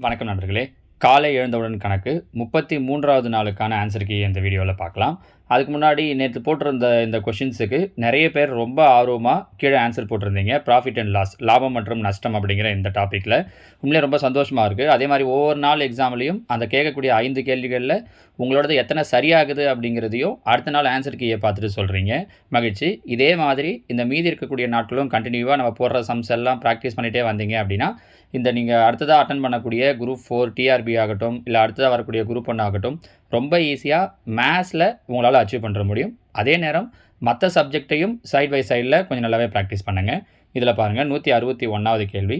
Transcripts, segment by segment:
வணக்கம் நண்பர்களே. காலை எழுந்தவுடன் கணக்கு 33வது நாளுக்கான ஆன்சர் கீ இந்த வீடியோவில் பார்க்கலாம். அதுக்கு முன்னாடி நேற்று போட்டிருந்த இந்த கொஷின்ஸுக்கு நிறைய பேர் ரொம்ப ஆர்வமாக கீழே ஆன்சர் போட்டிருந்தீங்க. ப்ராஃபிட் அண்ட் லாஸ், லாபம் மற்றும் நஷ்டம் அப்படிங்கிற இந்த டாப்பிக்கில் உண்மையிலே ரொம்ப சந்தோஷமாக இருக்குது. அதே மாதிரி ஒவ்வொரு நாள் எக்ஸாம்லையும் அந்த கேட்கக்கூடிய 5 கேள்விகளில் உங்களோடது எத்தனை சரியாகுது அப்படிங்கிறதையும் அடுத்த நாள் ஆன்சர் கீயை பார்த்துட்டு சொல்கிறீங்க. மகிழ்ச்சி. இதே மாதிரி இந்த மீதி இருக்கக்கூடிய நாட்களும் கண்டினியூவாக நம்ம போடுற சம்ஸ் எல்லாம் ப்ராக்டிஸ் பண்ணிகிட்டே வந்தீங்க அப்படின்னா இந்த நீங்கள் அடுத்ததாக அட்டன் பண்ணக்கூடிய குரூப் 4 டிஆர்பி ஆகட்டும், இல்லை அடுத்ததாக வரக்கூடிய குரூப் 1 ஆகட்டும், ரொம்ப ஈஸியாக மேத்ஸில் உங்களால் அச்சீவ் பண்ணுற முடியும். அதே நேரம் மற்ற சப்ஜெக்டையும் சைட் பை சைடில் கொஞ்சம் நல்லாவே ப்ராக்டிஸ் பண்ணுங்கள். இதில் பாருங்கள், 161வது கேள்வி.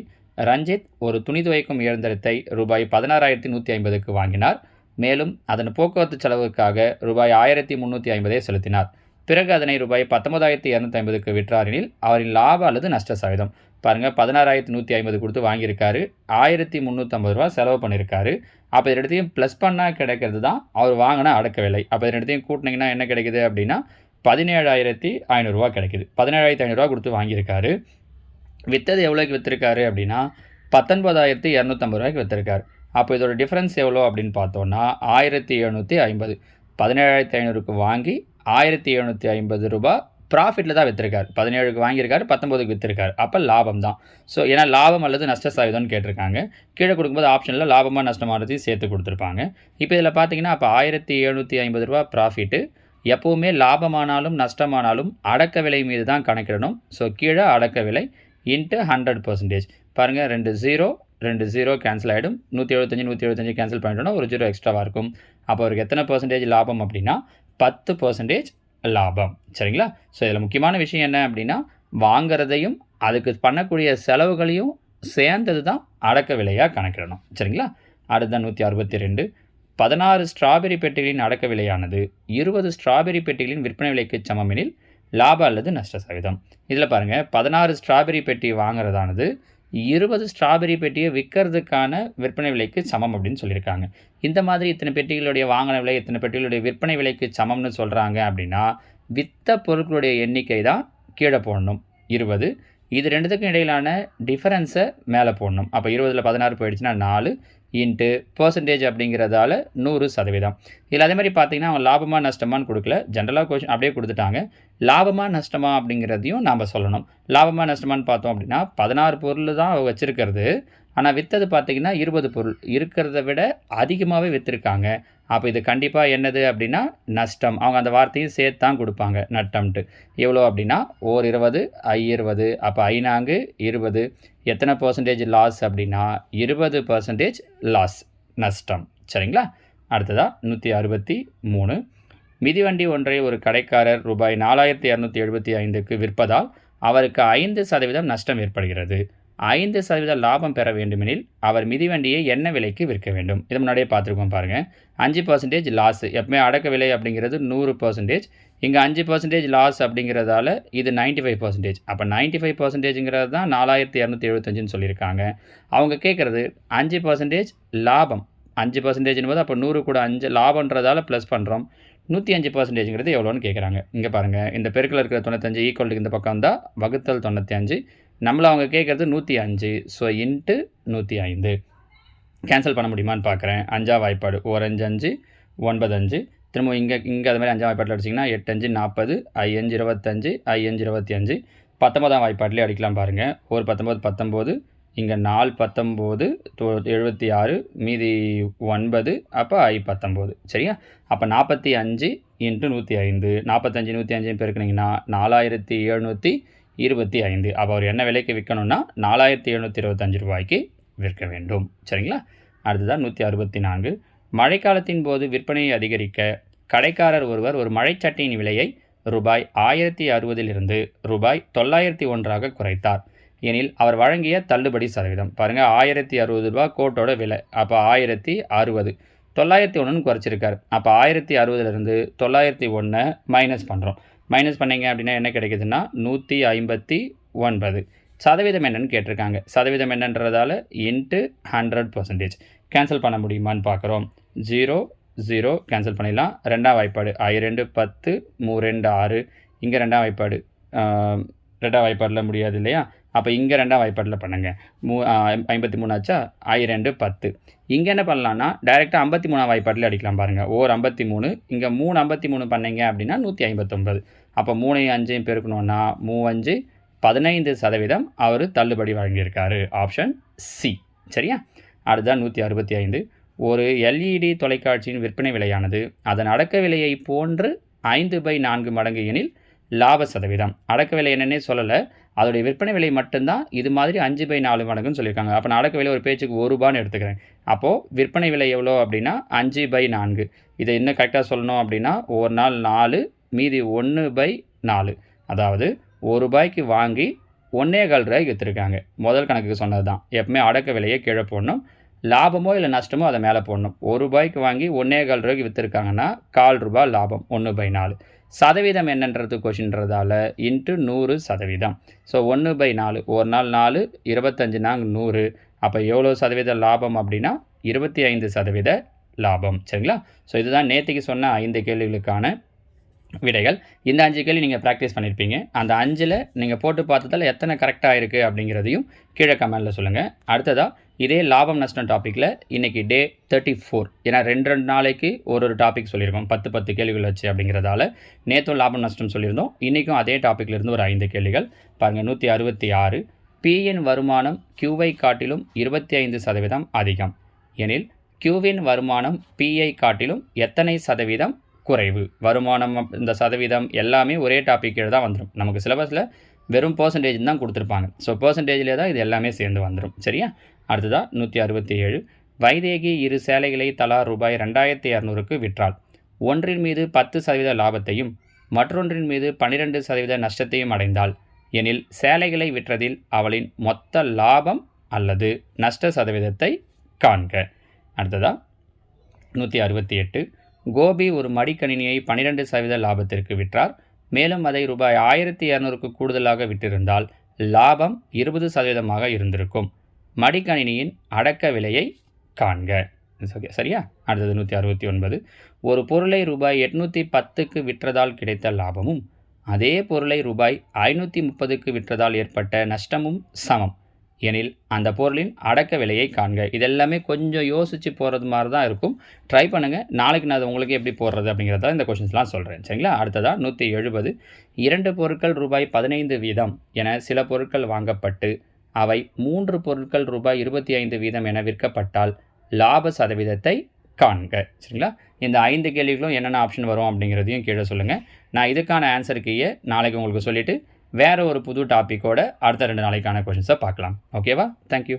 ரஞ்சித் ஒரு துணி துவைக்கும் இயந்திரத்தை ரூபாய் 16,150க்கு வாங்கினார். மேலும் அதன் போக்குவரத்து செலவுக்காக ரூபாய் 1,350 செலுத்தினார். பிறகு அதனை ரூபாய் 19,250க்கு விற்றார் எனில் அவரின் லாப அல்லது நஷ்ட சதவீதம். பாருங்கள், 16,150 கொடுத்து வாங்கியிருக்காரு, 1,350 ரூபா செலவு பண்ணியிருக்காரு. அப்போ இது ரெண்டுத்தையும் ப்ளஸ் பண்ணால் கிடைக்கிறது தான் அவர் வாங்கின அடக்க விலை. அப்போ இது ரெண்டுத்தையும் கூட்டினீங்கன்னா என்ன கிடைக்குது அப்படின்னா 17,500 ரூபா கிடைக்குது. 17,500 ரூபா கொடுத்து வாங்கியிருக்காரு. விற்றது எவ்வளோக்கு விற்றுருக்காரு அப்படின்னா 19,250 ரூபாய்க்கு விற்றுருக்காரு. அப்போ இதோட டிஃப்ரென்ஸ் எவ்வளோ அப்படின்னு பார்த்தோன்னா 1,750. 17,500க்கு வாங்கி 1,750 ரூபா ப்ராஃபிட்டில் தான் விற்றுருக்காரு. 17க்கு வாங்கியிருக்காரு, 19க்கு விற்றுருக்காரு. அப்போ லாபம் தான். ஸோ ஏன்னா லாபம் அல்லது நஷ்ட சதவீதம்னு கேட்டிருக்காங்க. கீழே கொடுக்கும்போது ஆப்ஷனில் லாபமாக நஷ்டமானதையும் சேர்த்து கொடுத்துருப்பாங்க. இப்போ இதில் பார்த்தீங்கன்னா அப்போ 1,750 ரூபா ப்ராஃபிட்டு. எப்போவுமே லாபமானாலும் நஷ்டமானாலும் அடக்க விலை மீது தான் கணக்கிடணும். ஸோ கீழே அடக்க விலை இன்ட்டு 100%. பாருங்கள், 2 0 கேன்சல் ஆகிடும். 175 கேன்சல் பண்ணிட்டோன்னா ஒரு 0 எக்ஸ்ட்ராவாக இருக்கும். அப்போ அவருக்கு எத்தனை பர்சன்டேஜ் லாபம் அப்படின்னா 10% லாபம். சரிங்களா? ஸோ இதில் முக்கியமான விஷயம் என்ன அப்படின்னா வாங்கிறதையும் அதுக்கு பண்ணக்கூடிய செலவுகளையும் சேர்ந்தது தான் அடக்க விலையாக கணக்கிடணும். சரிங்களா? அடுத்த 162. 16 ஸ்ட்ராபெரி பெட்டிகளின் அடக்க விலையானது 20 ஸ்ட்ராபெரி பெட்டிகளின் விற்பனை விலைக்கு சமம் எனில் லாபம் அல்லது நஷ்ட சதவீதம். இதில் பாருங்கள், 16 ஸ்ட்ராபெரி பெட்டி வாங்குறதானது 20 ஸ்ட்ராபெரி பெட்டியை விற்கிறதுக்கான விற்பனை விலைக்கு சமம் அப்படின்னு சொல்லியிருக்காங்க. இந்த மாதிரி இத்தனை பெட்டிகளுடைய வாங்கின விலை, இத்தனை பெட்டிகளுடைய விற்பனை விலைக்கு சமம்னு சொல்கிறாங்க அப்படின்னா விற்ற பொருட்களுடைய எண்ணிக்கை தான் கீழே போடணும், 20. இது ரெண்டுத்துக்கும் இடையிலான டிஃபரன்ஸை மேலே போடணும். அப்போ 20ல் 16 போயிடுச்சுன்னா 4 இன்ட்டு பர்சன்டேஜ் அப்படிங்கிறதால 100%. இதில் அதே மாதிரி பார்த்தீங்கன்னா அவங்க லாபமாக நஷ்டமானு கொடுக்கல, ஜென்ரலாக கொஷின் அப்படியே கொடுத்துட்டாங்க. லாபமாக நஷ்டமா அப்படிங்கிறதையும் நாம் சொல்லணும். லாபமாக நஷ்டமானு பார்த்தோம் அப்படின்னா 16 பொருள் தான் வச்சுருக்கிறது, ஆனால் விற்றது பார்த்திங்கன்னா 20 பொருள் இருக்கிறத விட அதிகமாகவே விற்றுருக்காங்க. அப்போ இது கண்டிப்பாக என்னது அப்படின்னா நஷ்டம். அவங்க அந்த வார்த்தையும் சேர்த்து தான் கொடுப்பாங்க, நட்டம்ட்டு. எவ்வளோ அப்படின்னா 20 20. அப்போ 5 20. எத்தனை பர்சன்டேஜ் லாஸ் அப்படின்னா 20% லாஸ், நஷ்டம். சரிங்களா? அடுத்ததாக 163. மிதிவண்டி ஒன்றை ஒரு கடைக்காரர் ரூபாய் 4,275க்கு விற்பதால் அவருக்கு 5% நஷ்டம் ஏற்படுகிறது. 5% லாபம் பெற வேண்டுமெனில் அவர் மிதிவண்டியை என்ன விலைக்கு விற்க வேண்டும்? இது முன்னாடியே பார்த்துருக்கோம் பாருங்கள். 5% லாஸ். எப்பவுமே அடக்க விலை அப்படிங்கிறது 100%. இங்கே 5% லாஸ் அப்படிங்கிறதால இது 95%. அப்போ 95%ங்கிறது தான் 4,275ன்னு சொல்லியிருக்காங்க. அவங்க கேட்குறது 5% லாபம். 5%ன்னு போது அப்போ 100 கூட 5 லாபன்றதால ப்ளஸ் பண்ணுறோம். 105%ங்கிறது எவ்வளோன்னு கேட்குறாங்க. இங்கே பாருங்கள், இந்த பெருக்கில் இருக்கிற 95 ஈக்குவலுக்கு இந்த பக்கம் தான் வகுத்தல் 95. நம்மளை அவங்க கேட்குறது 105. ஸோ இன்ட்டு 105 கேன்சல் பண்ண முடியுமான்னு பார்க்குறேன். 5ஆம் வாய்ப்பாடு 1 5 5 9 5. திரும்ப இங்கே அது மாதிரி 5ஆம் வாய்ப்பாட்டில் அடிச்சிங்கன்னா 8 5 40, 5 25, 5 25. 19ஆம் வாய்ப்பாட்டிலே அடிக்கலாம் பாருங்கள். 1 19 19, இங்கே 4 19 76, மீதி 9, அப்போ 19. சரியா? அப்போ 45 இன்ட்டு 105. 45 105 பெருக்குனிங்கன்னா 4,725. அப்போ அவர் என்ன விலைக்கு விற்கணும்னா 4,725 ரூபாய்க்கு விற்க வேண்டும். சரிங்களா? அடுத்ததான் 164. மழைக்காலத்தின் போது விற்பனையை அதிகரிக்க கடைக்காரர் ஒருவர் ஒரு மழைச்சட்டையின் விலையை ரூபாய் 1,060 ரூபாய் 901 குறைத்தார் எனில் அவர் வழங்கிய தள்ளுபடி சதவீதம். பாருங்கள், 1,060 ரூபா கோட்டோட விலை. அப்போ 1,060. 901 குறைச்சிருக்கார். அப்போ 1,060 901 மைனஸ் பண்ணுறோம். மைனஸ் பண்ணிங்க அப்படின்னா என்ன கிடைக்குதுன்னா 159. சதவீதம் என்னன்னு கேட்டிருக்காங்க. சதவீதம் என்னன்றதால இன்ட்டு 100%. கேன்சல் பண்ண முடியுமான்னு பார்க்குறோம். 0 0 கேன்சல் பண்ணிடலாம். 2ஆம் வாய்ப்பாடு 2 10 3 2 6. இங்கே 2ஆம் வாய்ப்பாடு 2ஆம் வாய்ப்பாடில் முடியாது இல்லையா? அப்போ இங்கே 2ஆம் வாய்ப்பாட்டில் பண்ணுங்கள். 53 ஆச்சா? 2 10. இங்கே என்ன பண்ணலான்னா டைரெக்டாக 53ஆம் வாய்ப்பாட்டில் அடிக்கலாம் பாருங்கள். ஓர் 53, இங்கே 3 53 பண்ணீங்க அப்படின்னா 159. அப்போ 3ஐயும் 5ஐயும் பெருக்கணுன்னா 3 5 15% அவர் தள்ளுபடி வழங்கியிருக்காரு. Option C. சரியா? அடுத்ததான் 165. ஒரு எல்இடி தொலைக்காட்சியின் விற்பனை விலையானது அதன் அடக்க விலையை போன்று 5/4 மடங்கு எனில் லாப சதவீதம். அடக்க விலை என்னன்னே சொல்லலை, அதோடைய விற்பனை விலை மட்டும்தான் இது மாதிரி 5/4 மடங்குன்னு சொல்லியிருக்காங்க. அப்போ நான் அடக்க விலை ஒரு பேச்சுக்கு ₹1 எடுத்துக்கிறேன். அப்போது விற்பனை விலை எவ்வளோ அப்படின்னா 5/4. இதை இன்னும் கரெக்டாக சொல்லணும் அப்படின்னா ஒரு நாள் 4 மீதி 1/4. அதாவது ₹1 வாங்கி 1.25 விற்றுருக்காங்க. முதல் கணக்குக்கு சொன்னது தான். எப்பவுமே அடக்க விலையை கீழே போடணும், லாபமோ இல்லை நஷ்டமோ அதை மேலே போடணும். ₹1 வாங்கி 1.25 விற்றுருக்காங்கன்னா ₹4 லாபம், 1/4. சதவீதம் என்னன்றது கொஷின்றதால இன்ட்டு 100%. ஸோ 1/4, ஒரு நாள் 4, 25 நாங்க 100. அப்போ எவ்வளோ சதவீத லாபம் அப்படின்னா 25% லாபம். சரிங்களா? ஸோ இதுதான் நேற்றுக்கு சொன்ன 5 கேள்விகளுக்கான விடைகள். இந்த 5 கேள்வி நீங்கள் ப்ராக்டிஸ் பண்ணியிருப்பீங்க. அந்த 5ல் நீங்கள் போட்டு பார்த்ததில் எத்தனை கரெக்டாக இருக்குது அப்படிங்கிறதையும் கீழே கமெண்டில் சொல்லுங்கள். அடுத்ததாக இதே லாபம் நஷ்டம் டாப்பிக்கில் இன்றைக்கி டே 34. ஏன்னா 2 நாளைக்கு ஒரு டாபிக் சொல்லியிருக்கோம், 10 கேள்விகள் வச்சு. அப்படிங்கிறதால நேற்றும் லாபம் நஷ்டம் சொல்லியிருந்தோம், இன்றைக்கும் அதே டாப்பிக்லேருந்து ஒரு 5 கேள்விகள் பாருங்கள். 166. பியின் வருமானம் கியூவை காட்டிலும் 25% அதிகம் எனில் கியூவின் வருமானம் பிஐ காட்டிலும் எத்தனை சதவீதம் குறைவு? வருமானம், இந்த சதவீதம் எல்லாமே ஒரே டாபிக் கீழே தான் வந்துடும். நமக்கு சிலபஸில் வெறும் பர்சன்டேஜ் தான் கொடுத்துருப்பாங்க. ஸோ பர்சன்டேஜிலே தான் இது எல்லாமே சேர்ந்து வந்துடும். சரியா? அடுத்ததாக 167. வைதேகி 2 சேலைகளை தலா ரூபாய் 2200க்கு விற்றாள். ஒன்றின் மீது 10% லாபத்தையும் மற்றொன்றின் மீது 12% நஷ்டத்தையும் அடைந்தாள் எனில் சேலைகளை விற்றதில் அவளின் மொத்த லாபம் அல்லது நஷ்ட சதவீதத்தை காண்க. அடுத்ததாக 168. கோபி ஒரு மடிக்கணினியை 12% லாபத்திற்கு விற்றார். மேலும் அதை ரூபாய் 1200க்கு கூடுதலாக விற்றிருந்தால் லாபம் 20% இருந்திருக்கும். மடிக்கணினியின் அடக்க விலையை காண்க. சரியா? அடுத்தது 169. ஒரு பொருளை ரூபாய் 810க்கு விற்றதால் கிடைத்த லாபமும் அதே பொருளை ரூபாய் 530க்கு விற்றதால் ஏற்பட்ட நஷ்டமும் சமம் எனில் அந்த பொருளின் அடக்க விலையை காண்க. இதெல்லாமே கொஞ்சம் யோசித்து போகிறது மாதிரி தான் இருக்கும். ட்ரை பண்ணுங்கள். நாளைக்கு நான் உங்களுக்கு எப்படி போடுறது அப்படிங்கிறத இந்த கொஷின்ஸ்லாம் சொல்கிறேன். சரிங்களா? அடுத்ததாக 170. 2 பொருட்கள் ரூபாய் 15 வீதம் என சில பொருட்கள் வாங்கப்பட்டு அவை 3 பொருட்கள் ரூபாய் 25 வீதம் என விற்கப்பட்டால் லாப சதவீதத்தை காண்க. சரிங்களா? இந்த 5 கேள்விகளும் என்னென்ன ஆப்ஷன் வரும் அப்படிங்கிறதையும் கீழே சொல்லுங்கள். நான் இதுக்கான ஆன்சர் கீயை நாளைக்கு உங்களுக்கு சொல்லிவிட்டு வேறு ஒரு புது டாப்பிக்கோட அடுத்த 2 நாளைக்கான கொஷின்ஸை பார்க்கலாம். ஓகேவா? தேங்க்யூ.